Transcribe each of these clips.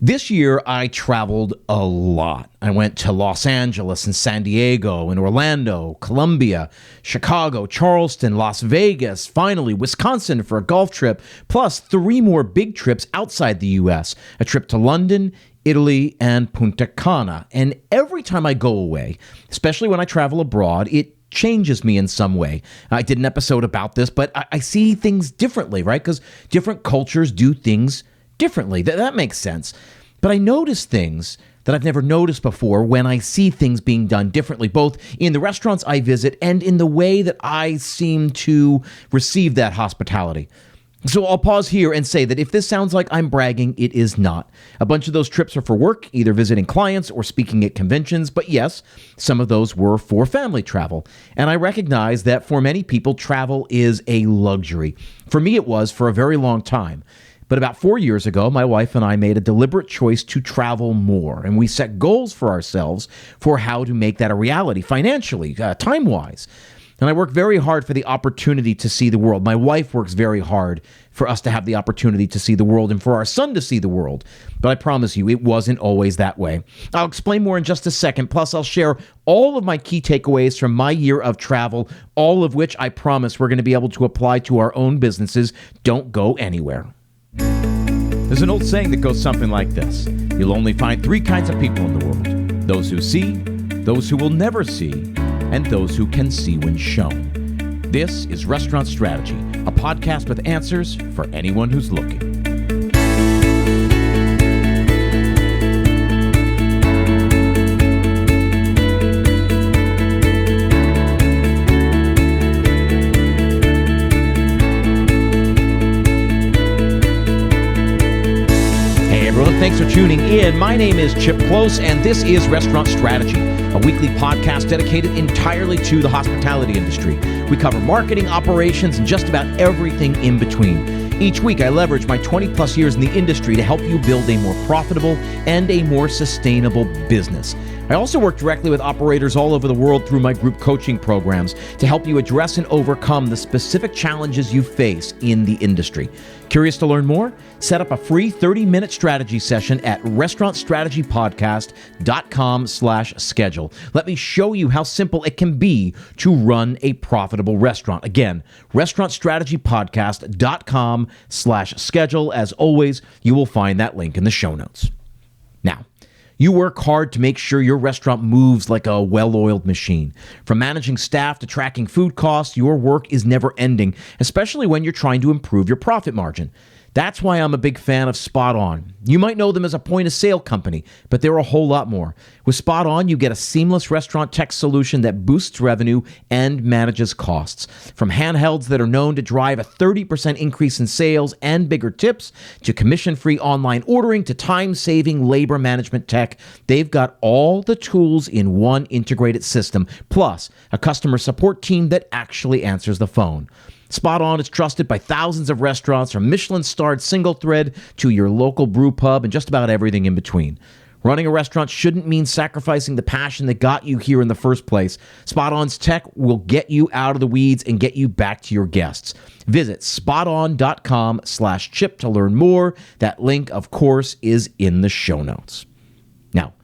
This year, I traveled a lot. I went to Los Angeles and San Diego and Orlando, Columbia, Chicago, Charleston, Las Vegas, finally Wisconsin for a golf trip, plus 3 more big trips outside the U.S., a trip to London, Italy, and Punta Cana. And every time I go away, especially when I travel abroad, it changes me in some way. I did an episode about this, but I see things differently, right? Because different cultures do things differently. That makes sense. But I notice things that I've never noticed before when I see things being done differently, both in the restaurants I visit and in the way that I seem to receive that hospitality. So I'll pause here and say that if this sounds like I'm bragging, it is not. A bunch of those trips are for work, either visiting clients or speaking at conventions. But yes, some of those were for family travel. And I recognize that for many people, travel is a luxury. For me, it was for a very long time. But about 4 years ago, my wife and I made a deliberate choice to travel more. And we set goals for ourselves for how to make that a reality financially, time-wise. And I work very hard for the opportunity to see the world. My wife works very hard for us to have the opportunity to see the world and for our son to see the world. But I promise you, it wasn't always that way. I'll explain more in just a second. Plus, I'll share all of my key takeaways from my year of travel, all of which I promise we're going to be able to apply to our own businesses. Don't go anywhere. There's an old saying that goes something like this. You'll only find 3 kinds of people in the world. Those who see, those who will never see, and those who can see when shown. This is Restaurant Strategy, a podcast with answers for anyone who's looking. Thanks for tuning in. My name is Chip Close, and this is Restaurant Strategy, a weekly podcast dedicated entirely to the hospitality industry. We cover marketing, operations, and just about everything in between. Each week, I leverage my 20-plus years in the industry to help you build a more profitable and a more sustainable business. I also work directly with operators all over the world through my group coaching programs to help you address and overcome the specific challenges you face in the industry. Curious to learn more? Set up a free 30-minute strategy session at restaurantstrategypodcast.com/schedule. Let me show you how simple it can be to run a profitable restaurant. Again, restaurantstrategypodcast.com/schedule. As always, you will find that link in the show notes. Now, you work hard to make sure your restaurant moves like a well-oiled machine. From managing staff to tracking food costs, your work is never ending, especially when you're trying to improve your profit margin. That's why I'm a big fan of SpotOn. You might know them as a point-of-sale company, but they're a whole lot more. With SpotOn, you get a seamless restaurant tech solution that boosts revenue and manages costs. From handhelds that are known to drive a 30% increase in sales and bigger tips, to commission-free online ordering, to time-saving labor management tech, they've got all the tools in one integrated system, plus a customer support team that actually answers the phone. SpotOn is trusted by thousands of restaurants, from Michelin-starred single thread to your local brew pub and just about everything in between. Running a restaurant shouldn't mean sacrificing the passion that got you here in the first place. SpotOn's tech will get you out of the weeds and get you back to your guests. Visit spoton.com/chip to learn more. That link, of course, is in the show notes. Now,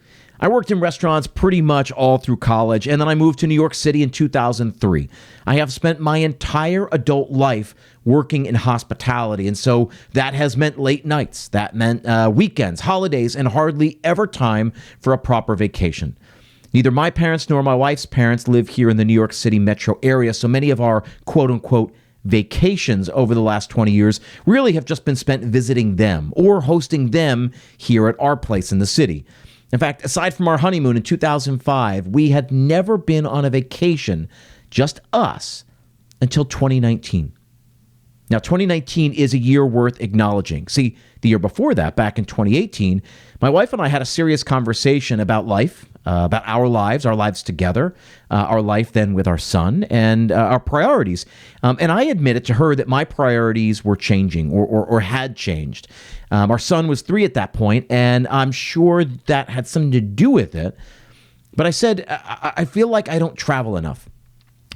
I worked in restaurants pretty much all through college, and then I moved to New York City in 2003. I have spent my entire adult life working in hospitality, and so that has meant late nights. That meant weekends, holidays, and hardly ever time for a proper vacation. Neither my parents nor my wife's parents live here in the New York City metro area, so many of our quote-unquote vacations over the last 20 years really have just been spent visiting them or hosting them here at our place in the city. In fact, aside from our honeymoon in 2005, we had never been on a vacation, just us, until 2019. Now, 2019 is a year worth acknowledging. See, the year before that, back in 2018, my wife and I had a serious conversation about life, about our lives together, our life then with our son, and our priorities. And I admitted to her that my priorities were changing or had changed. Our son was 3 at that point, and I'm sure that had something to do with it. But I said, I feel like I don't travel enough.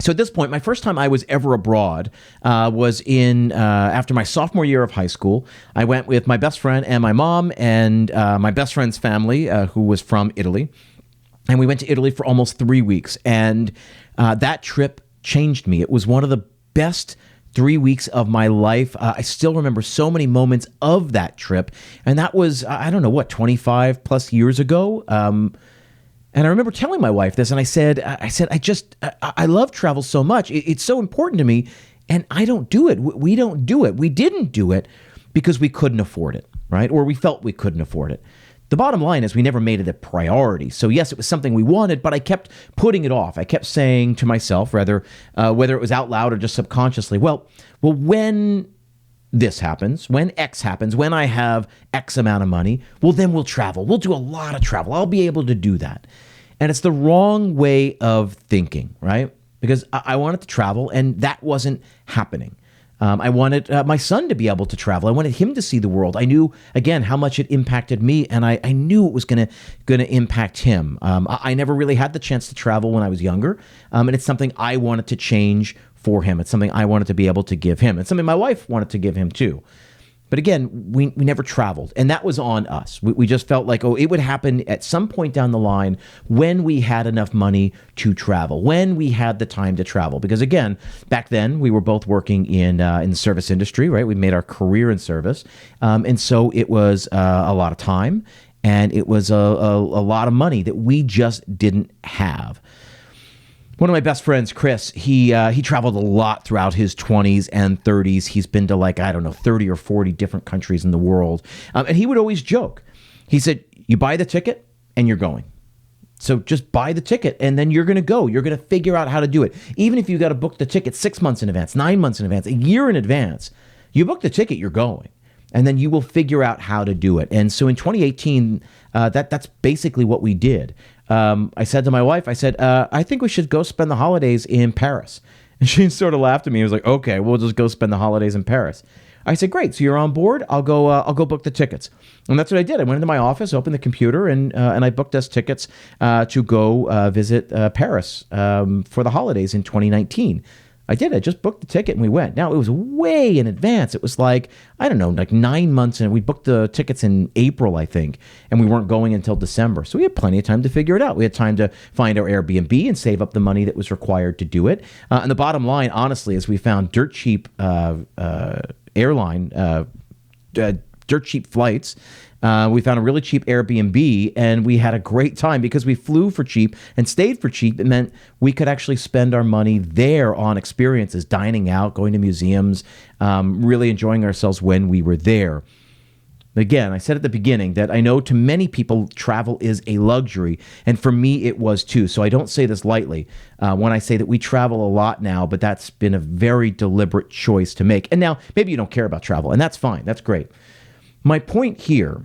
So at this point, my first time I was ever abroad was in after my sophomore year of high school. I went with my best friend and my mom and my best friend's family, who was from Italy. And we went to Italy for almost 3 weeks. And that trip changed me. It was one of the best 3 weeks of my life. I still remember so many moments of that trip. And that was, I don't know, 25 plus years ago. And I remember telling my wife this, and I said, I love travel so much. It's so important to me, and I don't do it. We don't do it. We didn't do it because we couldn't afford it, right? Or we felt we couldn't afford it. The bottom line is we never made it a priority. So yes, it was something we wanted, but I kept putting it off. I kept saying to myself, whether it was out loud or just subconsciously, well, when this happens, when X happens, when I have X amount of money, well, then we'll travel. We'll do a lot of travel. I'll be able to do that. And it's the wrong way of thinking, right? Because I wanted to travel, and that wasn't happening. I wanted my son to be able to travel. I wanted him to see the world. I knew, again, how much it impacted me, and I knew it was going to impact him. I never really had the chance to travel when I was younger, and it's something I wanted to change for him. It's something I wanted to be able to give him. It's something my wife wanted to give him too. But again, we never traveled, and that was on us. We just felt like, it would happen at some point down the line when we had enough money to travel, when we had the time to travel. Because again, back then we were both working in the service industry, right? We made our career in service, and so it was a lot of time, and it was a lot of money that we just didn't have. One of my best friends, Chris, he traveled a lot throughout his 20s and 30s. He's been to 30 or 40 different countries in the world. And he would always joke. He said, you buy the ticket and you're going. So just buy the ticket and then you're going to go. You're going to figure out how to do it. Even if you got to book the ticket 6 months in advance, 9 months in advance, a year in advance, you book the ticket, you're going. And then you will figure out how to do it. And so in 2018, that's basically what we did. I said to my wife, I think we should go spend the holidays in Paris. And she sort of laughed at me. I was like, okay, we'll just go spend the holidays in Paris. I said, great. So you're on board. I'll go book the tickets. And that's what I did. I went into my office, opened the computer, and I booked us tickets to go visit Paris for the holidays in 2019. I did. I just booked the ticket and we went. Now, it was way in advance. It was like 9 months. And we booked the tickets in April, I think. And we weren't going until December. So we had plenty of time to figure it out. We had time to find our Airbnb and save up the money that was required to do it. And the bottom line, honestly, is we found dirt cheap dirt cheap flights. We found a really cheap Airbnb, and we had a great time because we flew for cheap and stayed for cheap. It meant we could actually spend our money there on experiences, dining out, going to museums, really enjoying ourselves when we were there. Again, I said at the beginning that I know to many people travel is a luxury, and for me it was too. So I don't say this lightly when I say that we travel a lot now, but that's been a very deliberate choice to make. And now maybe you don't care about travel, and that's fine. That's great. My point here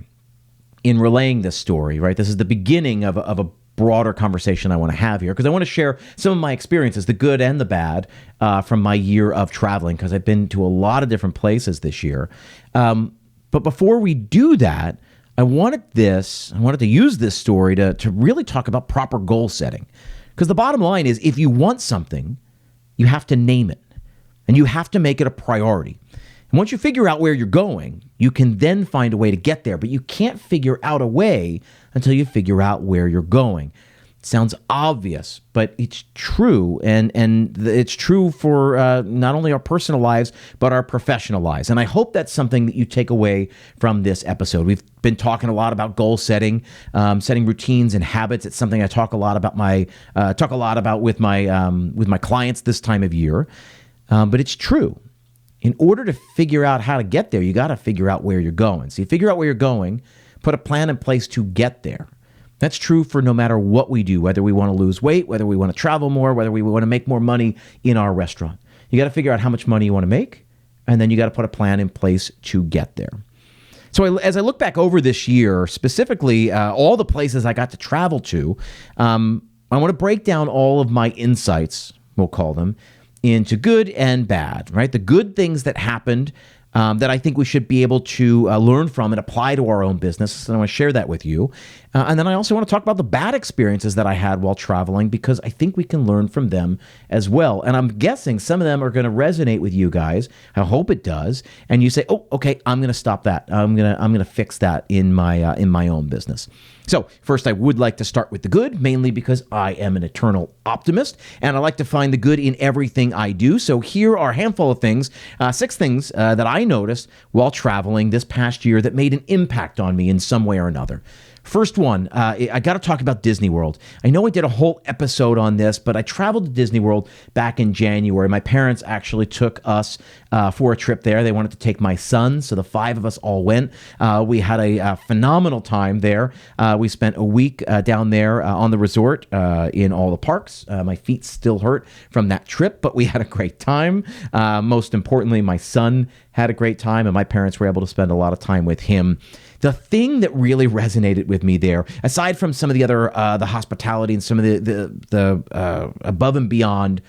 in relaying this story, right? This is the beginning of a broader conversation I want to have here because I want to share some of my experiences, the good and the bad, from my year of traveling because I've been to a lot of different places this year. But before we do that, I wanted to use this story to really talk about proper goal setting. Because the bottom line is if you want something, you have to name it and you have to make it a priority. And once you figure out where you're going, you can then find a way to get there. But you can't figure out a way until you figure out where you're going. It sounds obvious, but it's true. And it's true for not only our personal lives, but our professional lives. And I hope that's something that you take away from this episode. We've been talking a lot about goal setting, setting routines and habits. It's something I talk a lot about with my clients this time of year. But it's true. In order to figure out how to get there, you got to figure out where you're going. So you figure out where you're going, put a plan in place to get there. That's true for no matter what we do, whether we want to lose weight, whether we want to travel more, whether we want to make more money in our restaurant. You got to figure out how much money you want to make, and then you got to put a plan in place to get there. So as I look back over this year, specifically all the places I got to travel to, I want to break down all of my insights, we'll call them, into good and bad, right? The good things that happened that I think we should be able to learn from and apply to our own business. And I want to share that with you. And then I also want to talk about the bad experiences that I had while traveling, because I think we can learn from them as well. And I'm guessing some of them are going to resonate with you guys. I hope it does. And you say, oh, okay, I'm going to stop that. I'm going to fix that in my own business. So first, I would like to start with the good, mainly because I am an eternal optimist, and I like to find the good in everything I do. So here are a handful of things, 6 things that I noticed while traveling this past year that made an impact on me in some way or another. First one, I got to talk about Disney World. I know I did a whole episode on this, but I traveled to Disney World back in January. My parents actually took us for a trip there. They wanted to take my son, so the 5 of us all went. We had a phenomenal time there. We spent a week down there on the resort in all the parks. My feet still hurt from that trip, but we had a great time. Most importantly, my son had a great time, and my parents were able to spend a lot of time with him. The thing that really resonated with me there, aside from some of the other, the hospitality and some of the above and beyond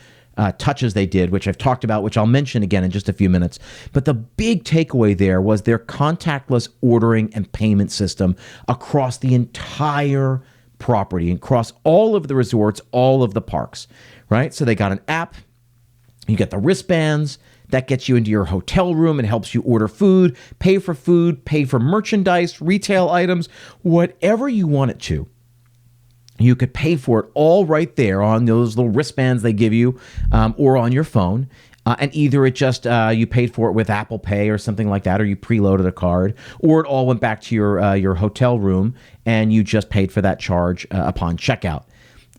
touches they did, which I've talked about, which I'll mention again in just a few minutes. But the big takeaway there was their contactless ordering and payment system across the entire property, across all of the resorts, all of the parks, right? So they got an app, you get the wristbands, that gets you into your hotel room and helps you order food, pay for merchandise, retail items, whatever you want it to. You could pay for it all right there on those little wristbands they give you, or on your phone. And either it just, you paid for it with Apple Pay or something like that, or you preloaded a card, or it all went back to your hotel room and you just paid for that charge upon checkout.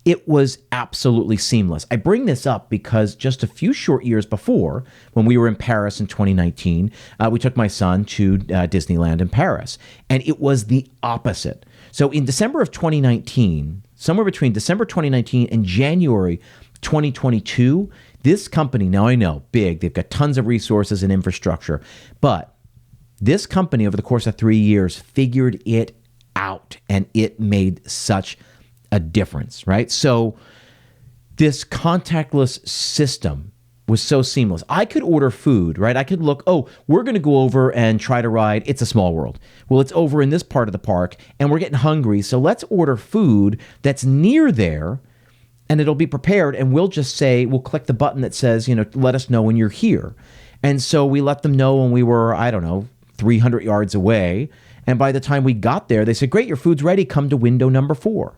It was absolutely seamless. I bring this up because just a few short years before, when we were in Paris in 2019, we took my son to Disneyland in Paris, and it was the opposite. So in December of 2019, somewhere between December 2019 and January 2022, this company, now I know, big, they've got tons of resources and infrastructure, but this company over the course of 3 years figured it out, and it made such a difference, right? So this contactless system was so seamless. I could order food, right? I could look, oh, we're going to go over and try to ride It's a Small World. Well, it's over in this part of the park, and we're getting hungry, so let's order food that's near there, and it'll be prepared, and we'll just say, we'll click the button that says, let us know when you're here. And so we let them know when we were, 300 yards away, and by the time we got there, they said, great, your food's ready, come to window number 4.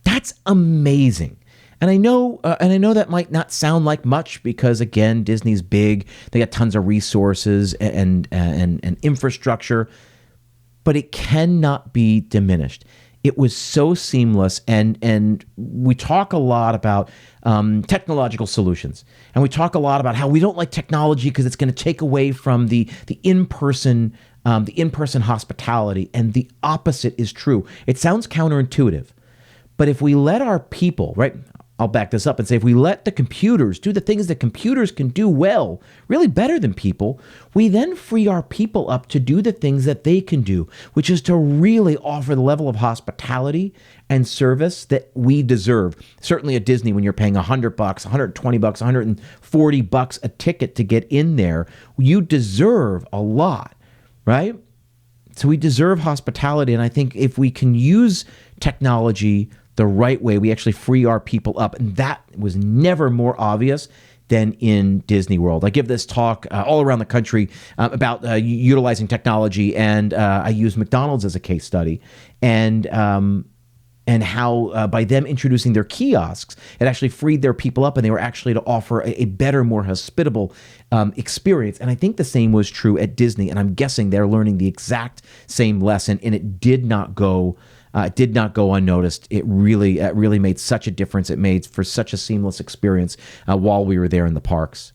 That's amazing. And I know that might not sound like much because, again, Disney's big. They got tons of resources and infrastructure, but it cannot be diminished. It was so seamless, and we talk a lot about technological solutions, and we talk a lot about how we don't like technology because it's going to take away from the in-person hospitality, and the opposite is true. It sounds counterintuitive. But if we let our people, right, I'll back this up and say, if we let the computers do the things that computers can do well, really better than people, we then free our people up to do the things that they can do, which is to really offer the level of hospitality and service that we deserve. Certainly at Disney, when you're paying $100, $120, $140 a ticket to get in there, you deserve a lot, right? So we deserve hospitality, and I think if we can use technology the right way, we actually free our people up. And that was never more obvious than in Disney World. I give this talk all around the country about utilizing technology, and I use McDonald's as a case study, and how by them introducing their kiosks, it actually freed their people up, and they were actually to offer a better, more hospitable experience. And I think the same was true at Disney, and I'm guessing they're learning the exact same lesson, and it did not go unnoticed. It really made such a difference. It made for such a seamless experience while we were there in the parks.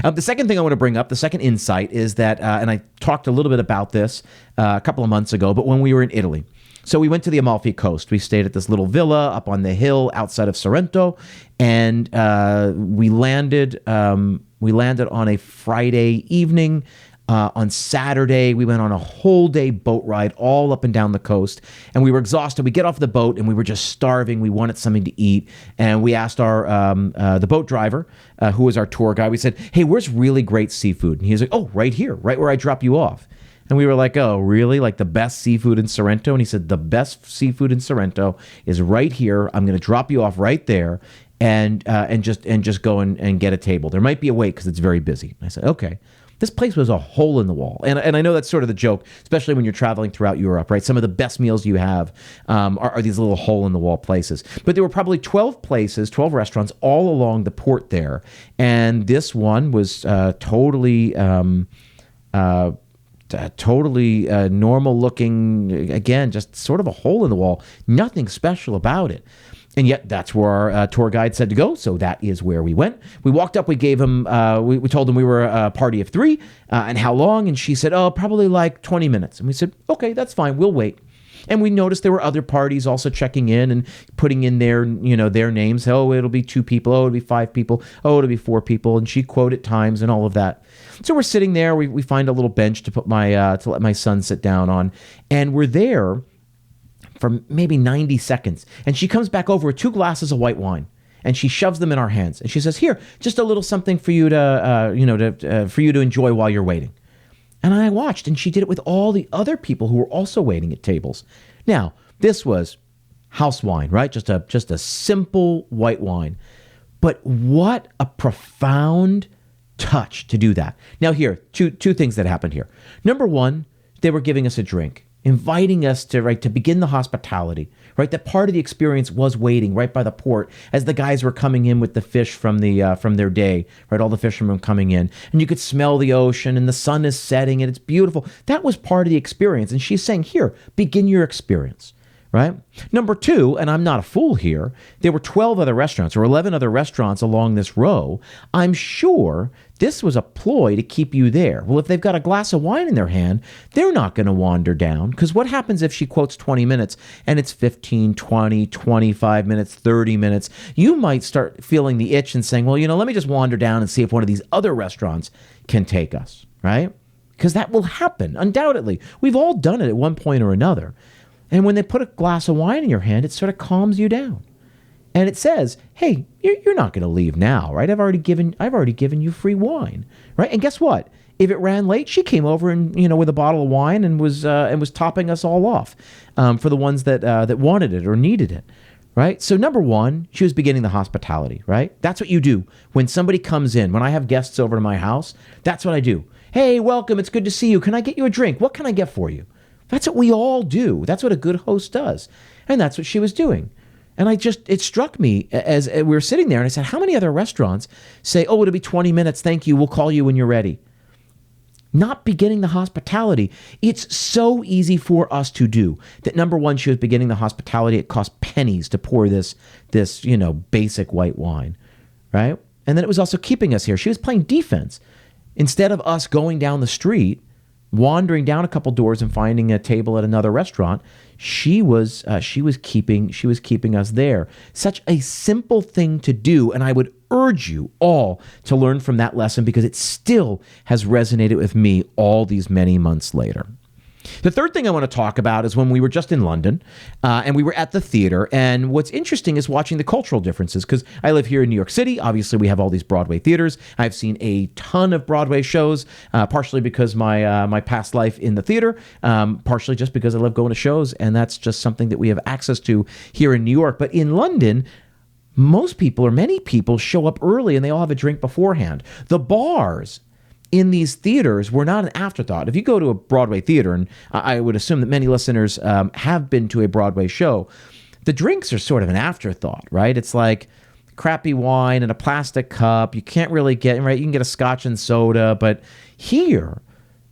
The second thing I want to bring up, the second insight, is that, and I talked a little bit about this a couple of months ago, but when we were in Italy. So we went to the Amalfi Coast. We stayed at this little villa up on the hill outside of Sorrento, and we landed on a Friday evening. On Saturday, we went on a whole day boat ride all up and down the coast, and we were exhausted. We get off the boat, and we were just starving. We wanted something to eat, and we asked the boat driver, who was our tour guide. We said, "Hey, where's really great seafood?" And he was like, "Oh, right here, right where I drop you off." And we were like, "Oh, really? Like the best seafood in Sorrento?" And he said, "The best seafood in Sorrento is right here. I'm going to drop you off right there, and just go and get a table. There might be a wait because it's very busy." And I said, "Okay." This place was a hole in the wall. And I know that's sort of the joke, especially when you're traveling throughout Europe, right? Some of the best meals you have are these little hole in the wall places. But there were probably 12 places, 12 restaurants all along the port there. And this one was totally normal looking, again, just sort of a hole in the wall. Nothing special about it. And yet that's where our tour guide said to go. So that is where we went. We walked up, we gave him, we told him we were a party of 3 and how long. And she said, "Oh, probably like 20 minutes. And we said, "Okay, that's fine. We'll wait." And we noticed there were other parties also checking in and putting in their names. "Oh, it'll be 2 people. Oh, it'll be 5 people. Oh, it'll be 4 people." And she quoted times and all of that. So we're sitting there. We find a little bench to put to let my son sit down on. And we're there for maybe 90 seconds. And she comes back over with 2 glasses of white wine, and she shoves them in our hands. And she says, "Here, just a little something for you for you to enjoy while you're waiting." And I watched, and she did it with all the other people who were also waiting at tables. Now, this was house wine, right? Just a simple white wine. But what a profound touch to do that. Now here, two things that happened here. Number one, they were giving us a drink, inviting us to begin the hospitality, right? That part of the experience was waiting right by the port as the guys were coming in with the fish from their day, right? All the fishermen coming in, and you could smell the ocean, and the sun is setting, and it's beautiful. That was part of the experience, and she's saying, "Here, begin your experience." Right? Number two, and I'm not a fool here, there were 12 other restaurants or 11 other restaurants along this row. I'm sure this was a ploy to keep you there. Well, if they've got a glass of wine in their hand, they're not going to wander down, because what happens if she quotes 20 minutes and it's 15, 20, 25 minutes, 30 minutes? You might start feeling the itch and saying, "Well, let me just wander down and see if one of these other restaurants can take us," right? Because that will happen, undoubtedly. We've all done it at one point or another. And when they put a glass of wine in your hand, it sort of calms you down. And it says, "Hey, you're not going to leave now, right? I've already given you free wine," right? And guess what? If it ran late, she came over and with a bottle of wine and was topping us all off for the ones that wanted it or needed it, right? So number one, she was beginning the hospitality, right? That's what you do when somebody comes in. When I have guests over to my house, that's what I do. "Hey, welcome. It's good to see you. Can I get you a drink? What can I get for you?" That's what we all do. That's what a good host does. And that's what she was doing. And it struck me as we were sitting there, and I said, how many other restaurants say, "Oh, it'll be 20 minutes. Thank you. We'll call you when you're ready." Not beginning the hospitality. It's so easy for us to do that. Number one, she was beginning the hospitality. It cost pennies to pour this basic white wine, right? And then it was also keeping us here. She was playing defense. Instead of us going down the street, wandering down a couple doors and finding a table at another restaurant, she was keeping us there. Such a simple thing to do, and I would urge you all to learn from that lesson, because it still has resonated with me all these many months later. The third thing I want to talk about is when we were just in London and we were at the theater. And what's interesting is watching the cultural differences, because I live here in New York City. Obviously, we have all these Broadway theaters. I've seen a ton of Broadway shows, partially because my past life in the theater, partially just because I love going to shows. And that's just something that we have access to here in New York. But in London, most people or many people show up early and they all have a drink beforehand. The bars in these theaters were not an afterthought. If you go to a Broadway theater, and I would assume that many listeners have been to a Broadway show, the drinks are sort of an afterthought, right? It's like crappy wine in a plastic cup. You can't really get, right? You can get a scotch and soda, but here,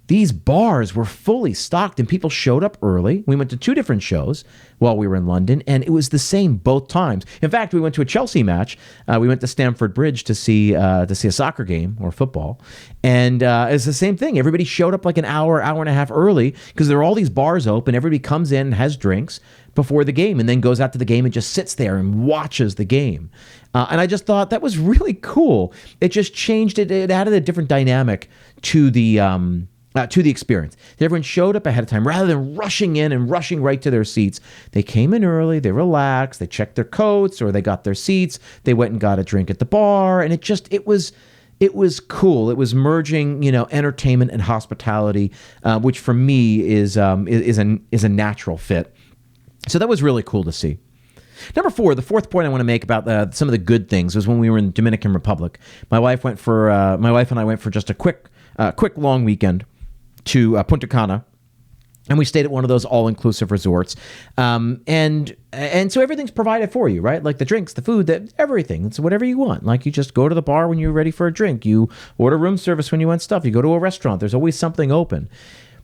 these bars were fully stocked and people showed up early. We went to 2 different shows while we were in London, and it was the same both times. In fact, we went to a Chelsea match. We went to Stamford Bridge to see a soccer game or football, and it's the same thing. Everybody showed up like an hour and a half early because there are all these bars open. Everybody comes in and has drinks before the game and then goes out to the game and just sits there and watches the game. And I just thought that was really cool. It just changed it. It added a different dynamic to the to the experience. Everyone showed up ahead of time rather than rushing in and rushing right to their seats. They came in early, they relaxed, they checked their coats or they got their seats. They went and got a drink at the bar, and it was cool. It was merging, entertainment and hospitality, which for me is a natural fit. So that was really cool to see. Number 4, the fourth point I want to make about some of the good things was when we were in the Dominican Republic. My wife and I went for just a quick long weekend to Punta Cana, and we stayed at one of those all-inclusive resorts. And so everything's provided for you, right? Like the drinks, the food, everything. It's whatever you want. Like you just go to the bar when you're ready for a drink. You order room service when you want stuff. You go to a restaurant. There's always something open.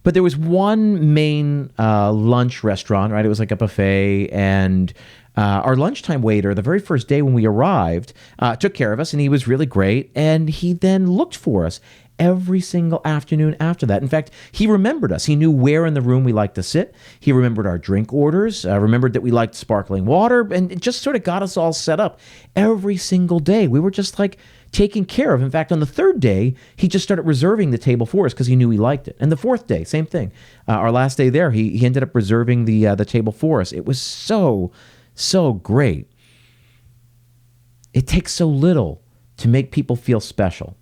But there was one main lunch restaurant, right? It was like a buffet, and our lunchtime waiter, the very first day when we arrived, took care of us, and he was really great. And he then looked for us every single afternoon after that. In fact, he remembered us. He knew where in the room we liked to sit. He remembered our drink orders, remembered that we liked sparkling water, and it just sort of got us all set up every single day. We were just like taken care of. In fact, on the third day, he just started reserving the table for us because he knew we liked it. And the fourth day, same thing. Our last day there, he ended up reserving the table for us. It was so great. It takes so little to make people feel special.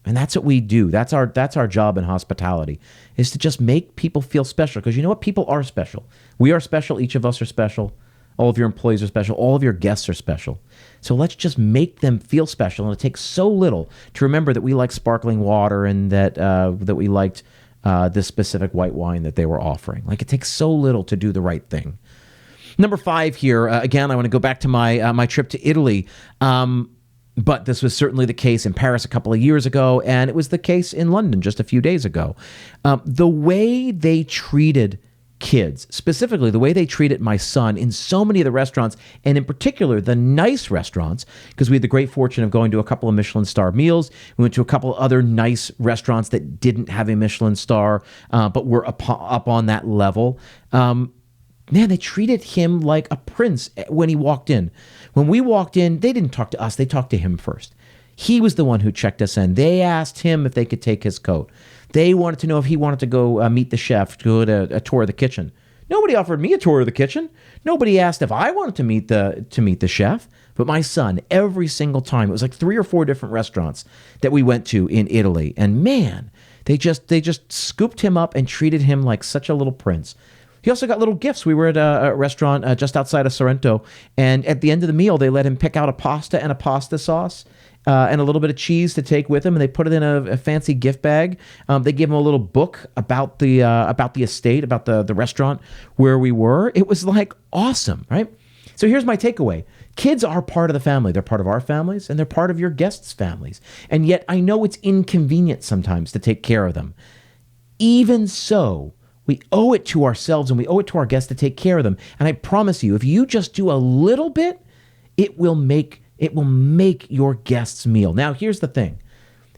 And that's what we do. That's our job in hospitality, is to just make people feel special. Because you know what? People are special. We are special. Each of us are special. All of your employees are special. All of your guests are special. So let's just make them feel special. And it takes so little to remember that we like sparkling water and that we liked this specific white wine that they were offering. Like, it takes so little to do the right thing. Number 5 here. Again, I want to go back to my trip to Italy. But this was certainly the case in Paris a couple of years ago, and it was the case in London just a few days ago. The way they treated kids, specifically the way they treated my son in so many of the restaurants, and in particular the nice restaurants, because we had the great fortune of going to a couple of Michelin star meals. We went to a couple of other nice restaurants that didn't have a Michelin star, but were up on that level. Man, they treated him like a prince when he walked in. When we walked in, they didn't talk to us. They talked to him first. He was the one who checked us in. They asked him if they could take his coat. They wanted to know if he wanted to go meet the chef, to go to a tour of the kitchen. Nobody offered me a tour of the kitchen. Nobody asked if I wanted to meet the chef. But my son, every single time, it was like 3 or 4 different restaurants that we went to in Italy. And man, they just scooped him up and treated him like such a little prince. He also got little gifts. We were at a restaurant just outside of Sorrento, and at the end of the meal, they let him pick out a pasta and a pasta sauce and a little bit of cheese to take with him, and they put it in a fancy gift bag. They gave him a little book about the estate, about the restaurant where we were. It was like awesome, right? So here's my takeaway. Kids are part of the family. They're part of our families, and they're part of your guests' families. And yet I know it's inconvenient sometimes to take care of them. Even so, we owe it to ourselves and we owe it to our guests to take care of them. And I promise you, if you just do a little bit, it will make your guests' meal. Now, here's the thing.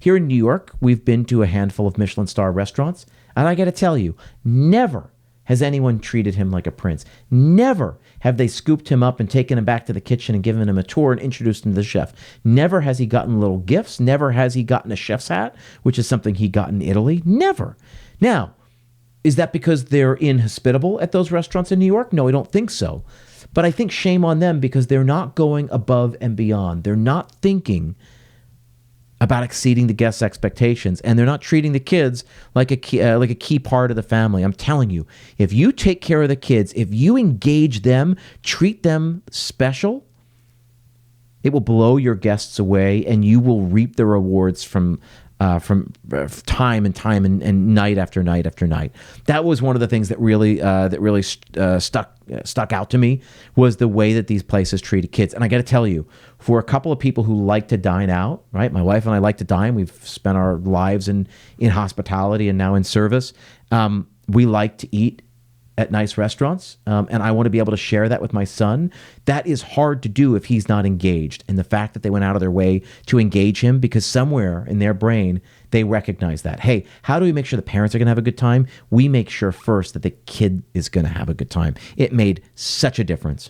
Here in New York, we've been to a handful of Michelin star restaurants, and I got to tell you, never has anyone treated him like a prince. Never have they scooped him up and taken him back to the kitchen and given him a tour and introduced him to the chef. Never has he gotten little gifts. Never has he gotten a chef's hat, which is something he got in Italy. Never. Now, is that because they're inhospitable at those restaurants in New York? No, I don't think so. But I think shame on them because they're not going above and beyond. They're not thinking about exceeding the guests' expectations, and they're not treating the kids like a key part of the family. I'm telling you, if you take care of the kids, if you engage them, treat them special, it will blow your guests away, and you will reap the rewards from time and time and night after night after night. That was one of the things that really stuck out to me, was the way that these places treated kids. And I got to tell you, for a couple of people who like to dine out, right? My wife and I like to dine. We've spent our lives in hospitality and now in service. We like to eat at nice restaurants, and I want to be able to share that with my son. That is hard to do if he's not engaged. And the fact that they went out of their way to engage him, because somewhere in their brain, they recognize that. Hey, how do we make sure the parents are going to have a good time? We make sure first that the kid is going to have a good time. It made such a difference.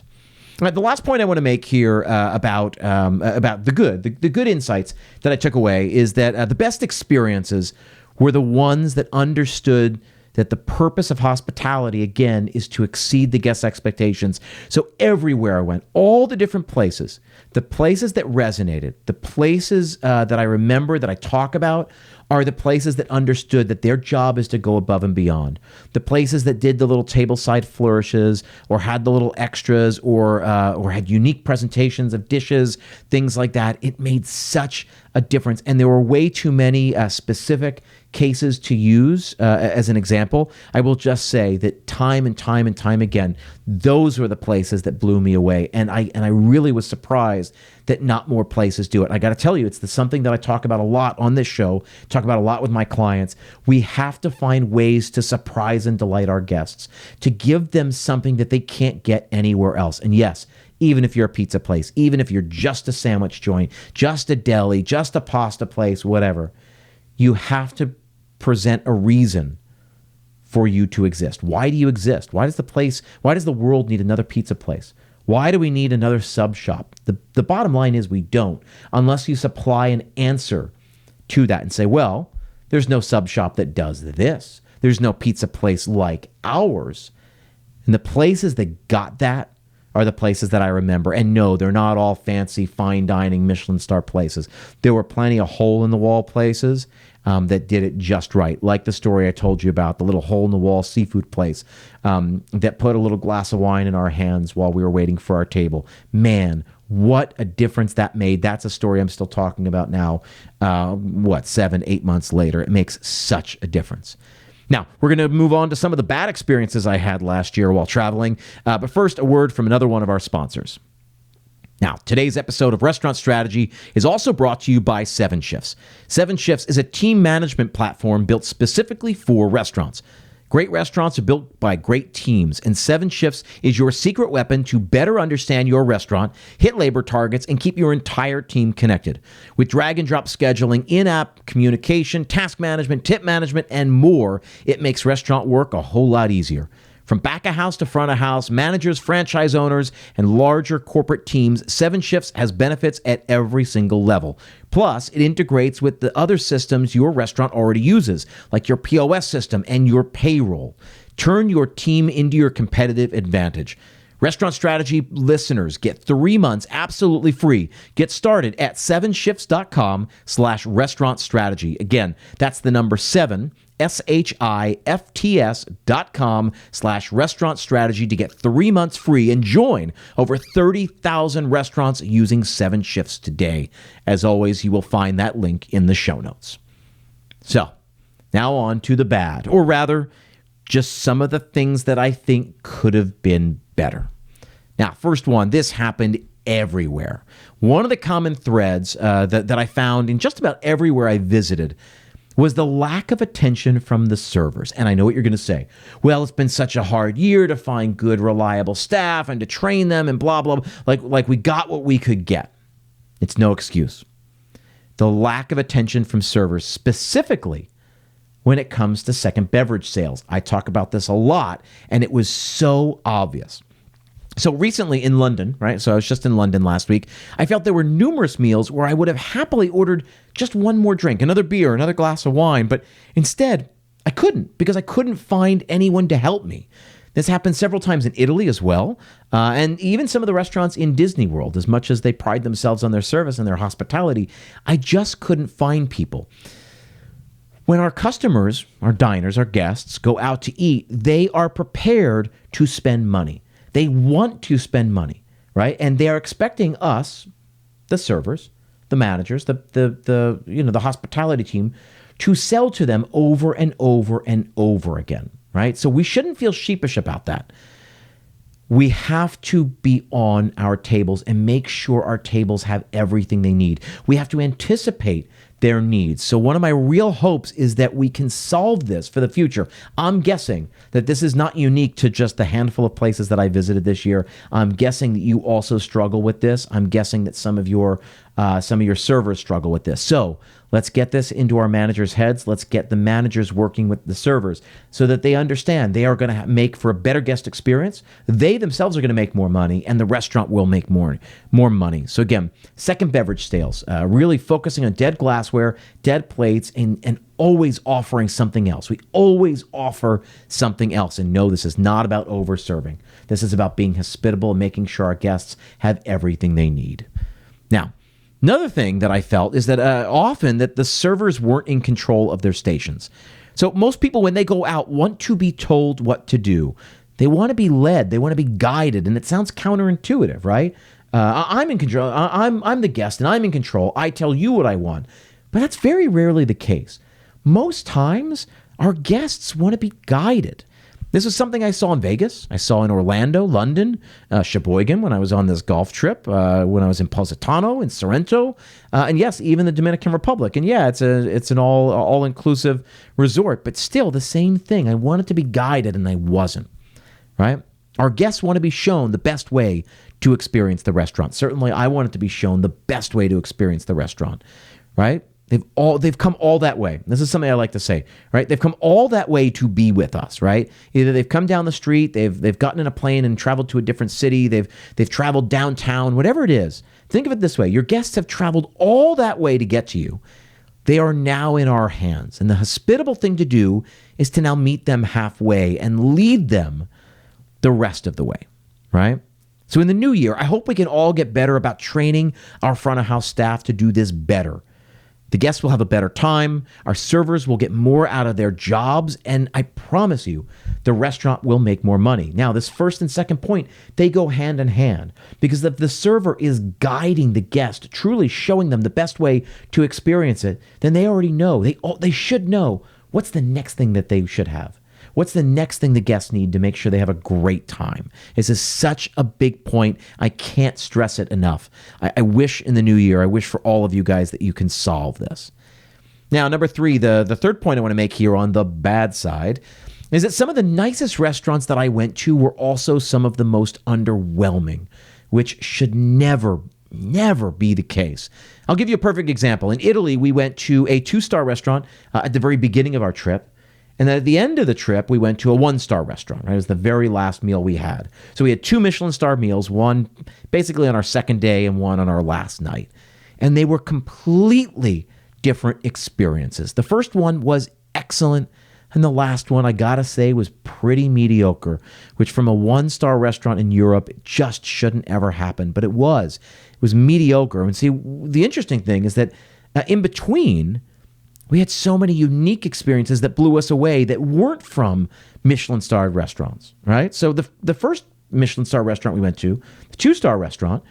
All right, the last point I want to make here about the good insights that I took away is that the best experiences were the ones that understood that the purpose of hospitality, again, is to exceed the guest expectations. So everywhere I went, all the different places, the places that resonated, the places that I remember that I talk about are the places that understood that their job is to go above and beyond. The places that did the little tableside flourishes or had the little extras or had unique presentations of dishes, things like that. It made such a difference. And there were way too many specific cases to use as an example. I will just say that time and time and time again, those were the places that blew me away. And I really was surprised that not more places do it. I got to tell you, it's something that I talk about a lot on this show, talk about a lot with my clients. We have to find ways to surprise and delight our guests, to give them something that they can't get anywhere else. And yes, even if you're a pizza place, even if you're just a sandwich joint, just a deli, just a pasta place, whatever, you have to present a reason for you to exist. Why do you exist? Why does the world need another pizza place? Why do we need another sub shop? The bottom line is we don't, unless you supply an answer to that and say, well, there's no sub shop that does this. There's no pizza place like ours. And the places that got that are the places that I remember. And no, they're not all fancy, fine dining, Michelin star places. There were plenty of hole-in-the-wall places that did it just right. Like the story I told you about, the little hole-in-the-wall seafood place that put a little glass of wine in our hands while we were waiting for our table. Man, what a difference that made. That's a story I'm still talking about now, 7, 8 months later. It makes such a difference. Now, we're going to move on to some of the bad experiences I had last year while traveling. But first, a word from another one of our sponsors. Now, today's episode of Restaurant Strategy is also brought to you by 7 Shifts. 7 Shifts is a team management platform built specifically for restaurants. Great restaurants are built by great teams, and 7 Shifts is your secret weapon to better understand your restaurant, hit labor targets, and keep your entire team connected. With drag and drop scheduling, in-app communication, task management, tip management, and more, it makes restaurant work a whole lot easier. From back of house to front of house, managers, franchise owners, and larger corporate teams, 7 Shifts has benefits at every single level. Plus, it integrates with the other systems your restaurant already uses, like your POS system and your payroll. Turn your team into your competitive advantage. Restaurant Strategy listeners get 3 months absolutely free. Get started at 7shifts.com/restaurant strategy. Again, that's the number 7, SHIFTS.com/restaurant strategy to get 3 months free and join over 30,000 restaurants using 7 Shifts today. As always, you will find that link in the show notes. So, now on to the bad, or rather, just some of the things that I think could have been better. Now, first one, this happened everywhere. One of the common threads that I found in just about everywhere I visited was the lack of attention from the servers. And I know what you're going to say. Well, it's been such a hard year to find good, reliable staff and to train them and blah, blah, blah. Like we got what we could get. It's no excuse. The lack of attention from servers, specifically when it comes to second beverage sales. I talk about this a lot, and it was so obvious. So recently in London, right? So I was just in London last week. I felt there were numerous meals where I would have happily ordered just one more drink, another beer, another glass of wine. But instead, I couldn't because I couldn't find anyone to help me. This happened several times in Italy as well. And even some of the restaurants in Disney World, as much as they pride themselves on their service and their hospitality, I just couldn't find people. When our customers, our diners, our guests go out to eat, they are prepared to spend money. They want to spend money, right? And they are expecting us, the servers, the managers, the hospitality team, to sell to them over and over and over again, right? So we shouldn't feel sheepish about that. We have to be on our tables and make sure our tables have everything they need. We have to anticipate their needs. So one of my real hopes is that we can solve this for the future. I'm guessing that this is not unique to just the handful of places that I visited this year. I'm guessing that you also struggle with this. I'm guessing that some of your servers struggle with this. So let's get this into our managers' heads. Let's get the managers working with the servers so that they understand they are going to make for a better guest experience. They themselves are going to make more money, and the restaurant will make more money. So again, second beverage sales, really focusing on dead glassware glassware, dead plates, and always offering something else. We always offer something else. And no, this is not about over-serving. This is about being hospitable and making sure our guests have everything they need. Now, another thing that I felt is that often that the servers weren't in control of their stations. So most people, when they go out, want to be told what to do. They want to be led. They want to be guided. And it sounds counterintuitive, right? I'm in control. I'm the guest and I'm in control. I tell you what I want. But that's very rarely the case. Most times, our guests want to be guided. This is something I saw in Vegas. I saw in Orlando, London, Sheboygan when I was on this golf trip, when I was in Positano, in Sorrento, and yes, even the Dominican Republic. And yeah, it's an all-inclusive resort, but still the same thing. I wanted to be guided and I wasn't, right? Our guests want to be shown the best way to experience the restaurant. Certainly, I wanted to be shown the best way to experience the restaurant, right? They've come all that way. This is something I like to say, right? They've come all that way to be with us, right? Either they've come down the street, they've gotten in a plane and traveled to a different city, they've traveled downtown, whatever it is. Think of it this way: your guests have traveled all that way to get to you. They are now in our hands, and the hospitable thing to do is to now meet them halfway and lead them the rest of the way, right? So in the new year, I hope we can all get better about training our front of house staff to do this better. The guests will have a better time, our servers will get more out of their jobs, and I promise you, the restaurant will make more money. Now, this first and second point, they go hand in hand, because if the server is guiding the guest, truly showing them the best way to experience it, then they already know, they should know what's the next thing that they should have. What's the next thing the guests need to make sure they have a great time? This is such a big point. I can't stress it enough. I wish in the new year, I wish for all of you guys that you can solve this. Now, number 3, the third point I want to make here on the bad side is that some of the nicest restaurants that I went to were also some of the most underwhelming, which should never be the case. I'll give you a perfect example. In Italy, we went to a 2-star restaurant at the very beginning of our trip. And then at the end of the trip, we went to a 1-star restaurant, right? It was the very last meal we had. So we had 2 Michelin star meals, one basically on our second day and one on our last night. And they were completely different experiences. The first one was excellent, and the last one, I gotta say, was pretty mediocre, which from a 1-star restaurant in Europe, it just shouldn't ever happen. But it was. It was mediocre. And see, the interesting thing is that in between, we had so many unique experiences that blew us away that weren't from Michelin-starred restaurants, right? So the first Michelin-star restaurant we went to, the 2-star restaurant,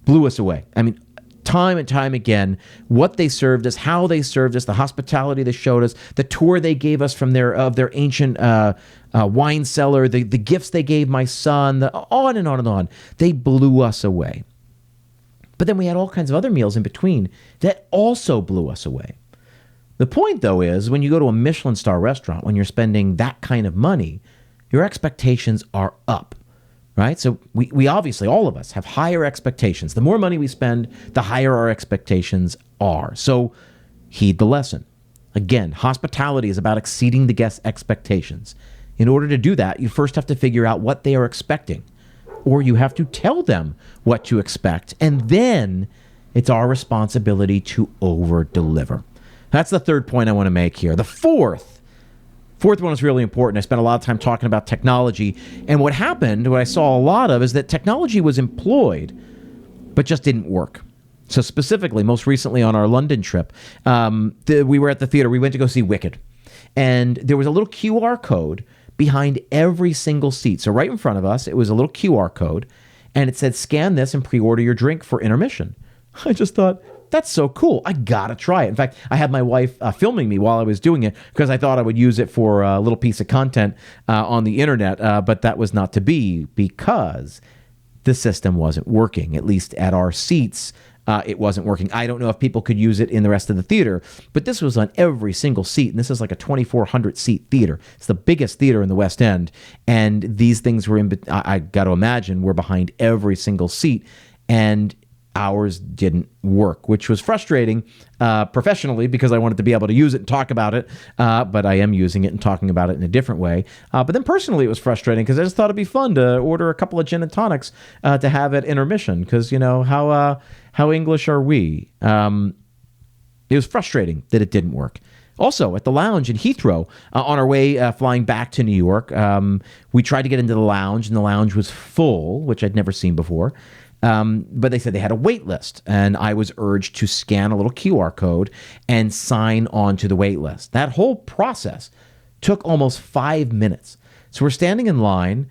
blew us away. I mean, time and time again, what they served us, how they served us, the hospitality they showed us, the tour they gave us from their ancient wine cellar, the gifts they gave my son, on and on and on. They blew us away. But then we had all kinds of other meals in between that also blew us away. The point, though, is when you go to a Michelin star restaurant, when you're spending that kind of money, your expectations are up, right? So we obviously, all of us, have higher expectations. The more money we spend, the higher our expectations are. So heed the lesson. Again, hospitality is about exceeding the guest's expectations. In order to do that, you first have to figure out what they are expecting, or you have to tell them what to expect, and then it's our responsibility to over-deliver. That's the third point I want to make here. The fourth one is really important. I spent a lot of time talking about technology. And what happened, what I saw a lot of, is that technology was employed, but just didn't work. So specifically, most recently on our London trip, we were at the theater. We went to go see Wicked. And there was a little QR code behind every single seat. So right in front of us, it was a little QR code. And it said, scan this and pre-order your drink for intermission. I just thought, that's so cool. I gotta try it. In fact, I had my wife filming me while I was doing it because I thought I would use it for a little piece of content on the internet, but that was not to be because the system wasn't working. At least at our seats, it wasn't working. I don't know if people could use it in the rest of the theater, but this was on every single seat, and this is like a 2,400 seat theater. It's the biggest theater in the West End, and these things were I got to imagine, were behind every single seat, and ours didn't work, which was frustrating professionally because I wanted to be able to use it and talk about it, but I am using it and talking about it in a different way. But then personally, it was frustrating because I just thought it'd be fun to order a couple of gin and tonics to have at intermission because, you know, how English are we? It was frustrating that it didn't work. Also, at the lounge in Heathrow, on our way flying back to New York, we tried to get into the lounge, and the lounge was full, which I'd never seen before. But they said they had a wait list, and I was urged to scan a little QR code and sign on to the wait list. That whole process took almost 5 minutes. So we're standing in line,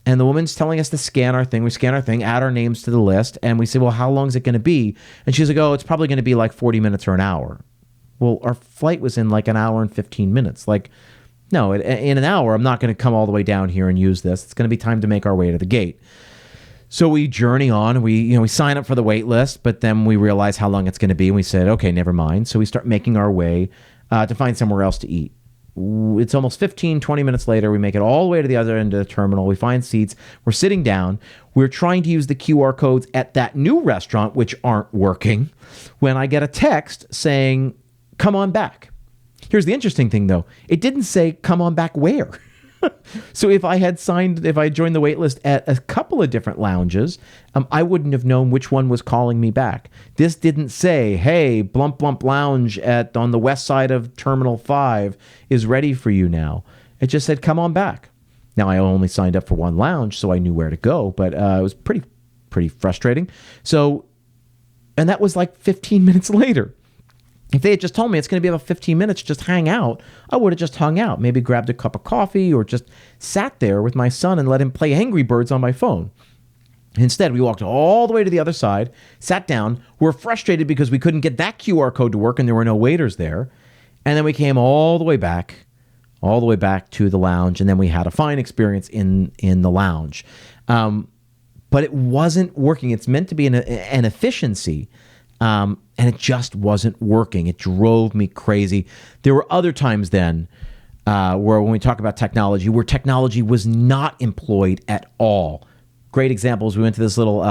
and the woman's telling us to scan our thing. We scan our thing, add our names to the list, and we say, well, how long is it going to be? And she's like, oh, it's probably going to be like 40 minutes or an hour. Well, our flight was in like an hour and 15 minutes. Like, no, in an hour, I'm not going to come all the way down here and use this. It's going to be time to make our way to the gate. So we journey on, and we sign up for the wait list, but then we realize how long it's going to be, and we said, okay, never mind. So we start making our way to find somewhere else to eat. It's almost 15, 20 minutes later. We make it all the way to the other end of the terminal. We find seats. We're sitting down. We're trying to use the QR codes at that new restaurant, which aren't working, when I get a text saying, come on back. Here's the interesting thing, though. It didn't say, come on back where? So if I joined the wait list at a couple of different lounges, I wouldn't have known which one was calling me back. This didn't say, hey, Blump Blump Lounge on the west side of Terminal 5 is ready for you now. It just said, come on back. Now, I only signed up for one lounge, so I knew where to go, but it was pretty frustrating. So, and that was like 15 minutes later. If they had just told me it's going to be about 15 minutes, just hang out, I would have just hung out, maybe grabbed a cup of coffee or just sat there with my son and let him play Angry Birds on my phone. Instead, we walked all the way to the other side, sat down, were frustrated because we couldn't get that QR code to work and there were no waiters there. And then we came all the way back to the lounge, and then we had a fine experience in the lounge. But it wasn't working. It's meant to be an efficiency. And it just wasn't working. It drove me crazy. There were other times then where when we talk about technology, where technology was not employed at all. Great examples. We went to this little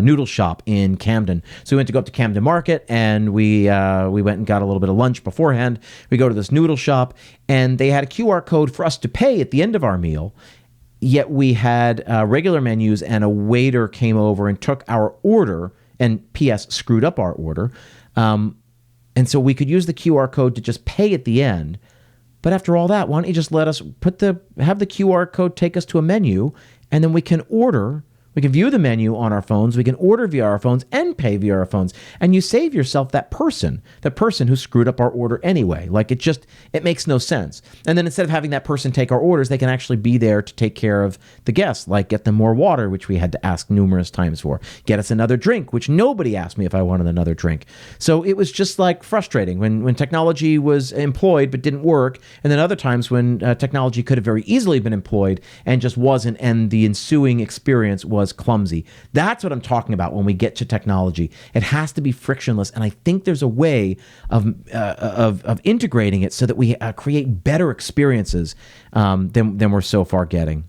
noodle shop in Camden. So we went to go up to Camden Market, and we went and got a little bit of lunch beforehand. We go to this noodle shop, and they had a QR code for us to pay at the end of our meal. Yet we had regular menus, and a waiter came over and took our order, and P.S. screwed up our order. And so we could use the QR code to just pay at the end. But after all that, why don't you just let us have the QR code take us to a menu, and then we can order. We can view the menu on our phones. We can order via our phones and pay via our phones. And you save yourself that person who screwed up our order anyway. Like it makes no sense. And then instead of having that person take our orders, they can actually be there to take care of the guests, like get them more water, which we had to ask numerous times for. Get us another drink, which nobody asked me if I wanted another drink. So it was just like frustrating when technology was employed but didn't work. And then other times when technology could have very easily been employed and just wasn't, and the ensuing experience was clumsy. That's what I'm talking about when we get to technology. It has to be frictionless, and I think there's a way of integrating it so that we create better experiences than we're so far getting.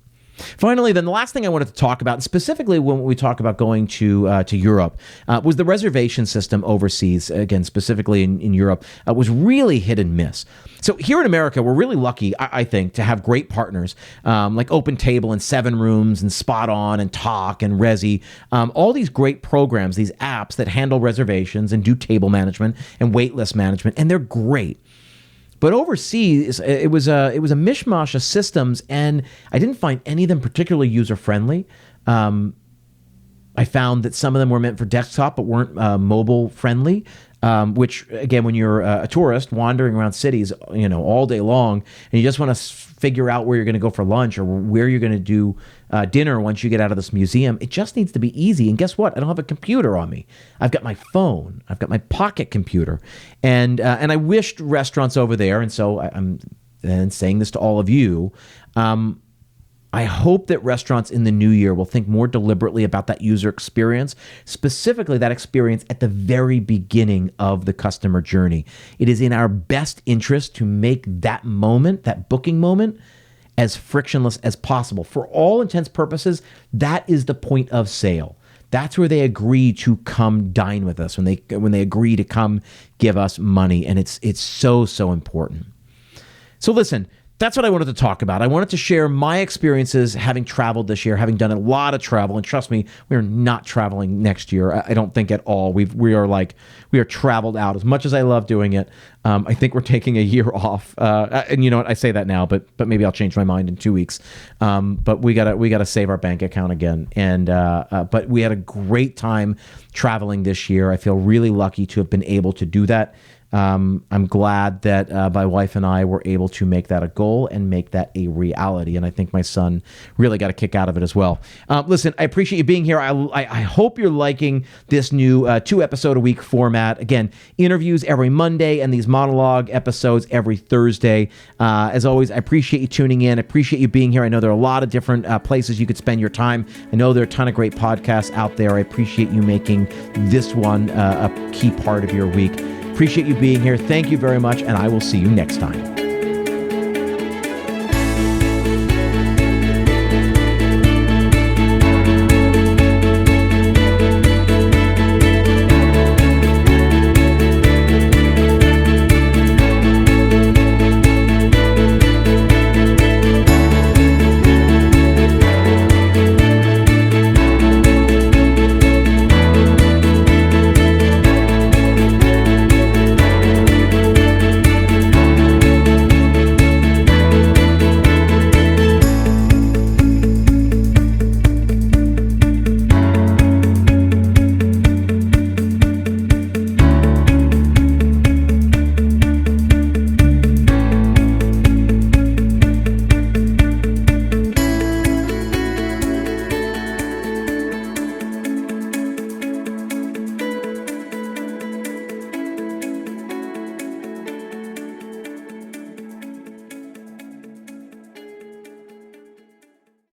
Finally, then the last thing I wanted to talk about, specifically when we talk about going to Europe, was the reservation system overseas. Again, specifically in Europe, was really hit and miss. So here in America, we're really lucky, I think, to have great partners like Open Table and 7 Rooms and SpotOn and Talk and Resi. All these great programs, these apps that handle reservations and do table management and waitlist management, and they're great. But overseas, it was a mishmash of systems, and I didn't find any of them particularly user-friendly. I found that some of them were meant for desktop but weren't mobile-friendly, which, again, when you're a tourist wandering around cities, all day long, and you just want to figure out where you're going to go for lunch or where you're going to do dinner once you get out of this museum, it just needs to be easy. And guess what? I don't have a computer on me. I've got my phone. I've got my pocket computer. And I wished restaurants over there, and so I'm saying this to all of you, I hope that restaurants in the new year will think more deliberately about that user experience, specifically that experience at the very beginning of the customer journey. It is in our best interest to make that moment, that booking moment, as frictionless as possible. For all intents and purposes, that is the point of sale. That's where they agree to come dine with us, when they agree to come give us money, and it's so important. So listen, that's what I wanted to talk about. I wanted to share my experiences having traveled this year, having done a lot of travel. And trust me, we're not traveling next year. I don't think at all. We are traveled out. As much as I love doing it, I think we're taking a year off. And you know what? I say that now, but maybe I'll change my mind in 2 weeks. But we gotta save our bank account again. And but we had a great time traveling this year. I feel really lucky to have been able to do that. I'm glad that my wife and I were able to make that a goal and make that a reality. And I think my son really got a kick out of it as well. Listen, I appreciate you being here. I hope you're liking this new 2-episode-a-week format. Again, interviews every Monday and these monologue episodes every Thursday. As always, I appreciate you tuning in. I appreciate you being here. I know there are a lot of different places you could spend your time. I know there are a ton of great podcasts out there. I appreciate you making this one a key part of your week. Appreciate you being here. Thank you very much, and I will see you next time.